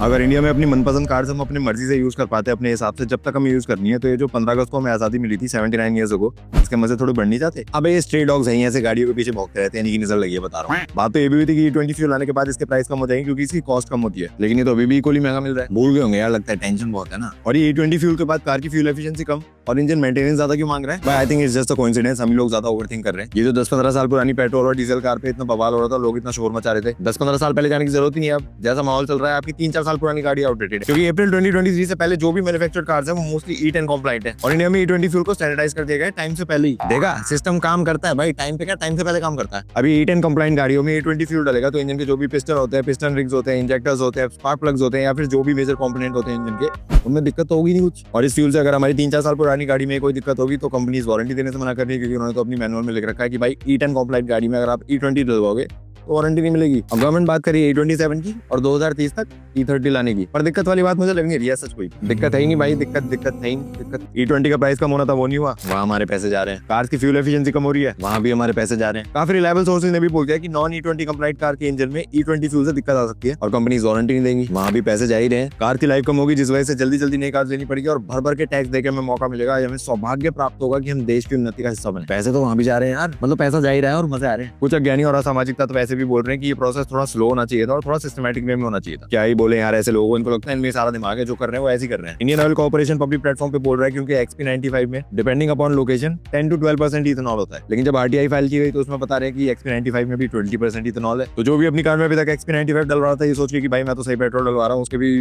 अगर इंडिया में अपनी मनपसंद कार्स हम अपनी मर्जी से यूज कर पाते हैं अपने हिसाब से, जब तक हमें यूज करनी है, तो ये जो 15 अगस्त को हमें आजादी मिली थी 79 ईयर्स अगो, इसके मजे थोड़े बढ़ नहीं जाते। अब ये स्ट्रे डॉग्स हैं, ऐसे गाड़ियों के पीछे भौंकते रहते हैं, इनकी नजर लगी है, बता रहा हूँ। बात तो ये भी हुई थी कि E20 फ्यूल आने के बाद इसके प्राइस कम हो जाएंगे क्योंकि इसकी कॉस्ट कम होती है, लेकिन ये तो अभी भी इक्वली महंगा मिल रहा है। भूल गए होंगे यार, लगता है टेंशन बहुत है ना। और ये E20 फ्यूल के बाद कार की फ्यूल एफिशिएंसी कम और इंजन मेंटेनेंस ज्यादा क्यों मांग रहा है? I think it's just a coincidence, हम लोग ज्यादा ओवरथिंक कर रहे हैं। ये जो 10-15 साल पुरानी पेट्रोल और डीजल कार पे इतना बवाल हो रहा था, लोग इतना शोर मचा रहे थे, 10-15 साल पहले जाने की जरूरत ही नहीं है। अब जैसा माहौल चल रहा है, आपकी 3-4 साल पुरानी गाड़ी आउटडेटेड है, क्योंकि अप्रैल 2023 से पहले जो भी मैन्युफैक्चर्ड कार्स है वो मोस्टली E10 कंप्लाइंट है। और इंडिया में E20 फ्यूल को स्टैंडर्डाइज कर दिया गया है टाइम से पहले ही। देखा, सिस्टम काम करता है भाई, टाइम पे क्या, टाइम से पहले काम करता है। अभी E10 कंप्लाइंट गाड़ियों में E20 फ्यूल डालेगा तो इंजन के जो भी पिस्टन होते हैं, पिस्टन रिग्स होते हैं, इंजेक्टर्स होते हैं, स्पार्क प्लग्स होते हैं, या फिर जो भी मेजर कंपोनेंट होते हैं इंजन के, उनमें दिक्कत तो होगी नहीं कुछ। और इस फ्यूल से अगर हमारी 3-4 साल पुरानी गाड़ी में कोई दिक्कत होगी तो कंपनीज वारंटी देने से मना कर रही है, क्योंकि उन्होंने तो अपनी मैनुअल में लिख रखा है कि भाई E10 कंप्लाइंट गाड़ी में अगर आप E20 डलवाओगे तो वारंटी नहीं मिलेगी। अब गवर्नमेंट बात करिए E27 की और 2030 तक E30 लाने की, पर दिक्कत वाली बात मुझे लग नहीं रही है। सच कोई दिक्कत है ही नहीं भाई, दिक्कत नहीं। दिक्कत E20 का प्राइस कम होना था, वो नहीं हुआ, वहाँ हमारे पैसे जा रहे हैं। कार्स की फ्यूल एफिशिएंसी कम हो रही है, वहाँ भी हमारे पैसे जा रहे हैं। काफी रिलायबल सोर्सेज ने भी बोल दिया कि नॉन E20 कंप्लाइंट कार के इंजन में E20 फ्यूल से दिक्कत आ सकती है और कंपनीज वारंटी नहीं देंगी, वहाँ भी पैसे जा ही रहे हैं। कार की लाइफ कम होगी, जिस वजह से जल्दी जल्दी नई कार लेनी पड़ेगी और भर भर के टैक्स देके हमें मौका मिलेगा, हमें सौभाग्य प्राप्त होगा कि हम देश की उन्नति का हिस्सा बने। पैसे तो वहाँ भी जा रहे हैं यार, मतलब पैसा जा ही रहा है और मजे आ रहे हैं। कुछ अज्ञानी और असामाजिक तत्व वैसे भी बोल रहे हैं कि ये प्रोसेस थोड़ा स्लो होना चाहिए था और थोड़ा सिस्टमैटिक वे में होना चाहिए था। क्या ही बोले यार, ऐसे लोगों को, इनको लगता है इनमें सारा दिमाग है, जो कर रहे हैं वो ऐसे ही कर रहे हैं। Indian oil corporation public platform पे बोल रहा है क्योंकि XP95 में depending upon location 10 to 12% ethanol होता है, लेकिन जब RTI फाइल की गई तो उसमें बता रहे हैं कि XP95 में भी 20% इथेनॉल है। तो जो भी अपनी कार में अभी तक XP95 डल रहा था, ये सोच के कि भाई मैं तो सही पेट्रोल डलवा रहा हूँ, उसके भी।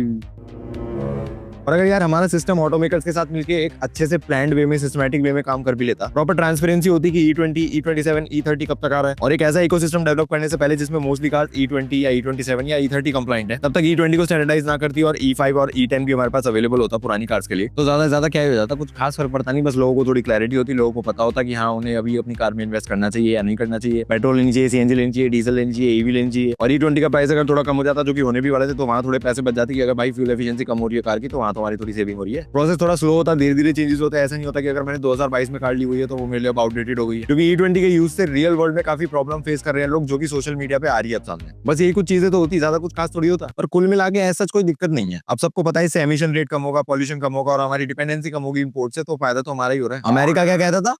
और अगर यार हमारा सिस्टम ऑटोमेकर्स के साथ मिलके एक अच्छे से प्लान्ड वे में, सिस्टमैटिक वे में काम कर भी लेता, प्रॉपर ट्रांसपेरेंसी होती कि E20, E27, E30 कब तक आ रहा है, और एक ऐसा इकोसिस्टम डेवलप करने से पहले जिसमें मोस्टली कार्स E20 या E27 या E30 कंप्लाइंट है, तब तक E20 को स्टैंडर्डाइज ना करती और E5 और E10 भी हमारे पास अवेलेबल होता पुरानी कार्स के लिए, तो ज्यादा से ज्यादा क्या हो जाता, कुछ खास फर्क पड़ता नहीं। बस लोगों को थोड़ी क्लैरिटी होती, लोगों को पता होता कि हाँ, उन्हें अभी अपनी कार में इन्वेस्ट करना चाहिए या नहीं करना चाहिए, पेट्रोल लेनी चाहिए, CNG लेनी चाहिए, डीजल लेनी चाहिए, EV लेनी चाहिए। और E20 का प्राइस अगर थोड़ा कम हो जाता, जो कि होने भी वाले थे, तो वहाँ थोड़े पैसे बच जाते कि अगर भाई फ्यूल एफिशिएंसी कम हो रही है कार की, तो वहाँ तुम्हारी थोड़ी सेविंग हो रही है। प्रोसेस थोड़ा स्लो होता, धीरे धीरे चेंजेस होता है। ऐसा नहीं होता कि अगर मैंने 2022 में कार ली हुई है तो वो मेरे लिए अब आउटडेटेड हो गई है, क्योंकि E20 के यूज से रियल वर्ल्ड में काफी प्रॉब्लम फेस कर रहे हैं लोग, जो कि सोशल मीडिया पे आ रही है अब सामने। बस यही कुछ चीजें तो होती, ज्यादा कुछ खास थोड़ी होता, पर कुल मिला के ऐसा कोई दिक्कत नहीं है। अब सबको पता है इससे एमिशन रेट कम होगा, पॉल्यूशन कम होगा और हमारी डिपेंडेंसी कम होगी इंपोर्ट से, तो फायदा तो हमारा ही हो रहा है। अमेरिका क्या कहता था,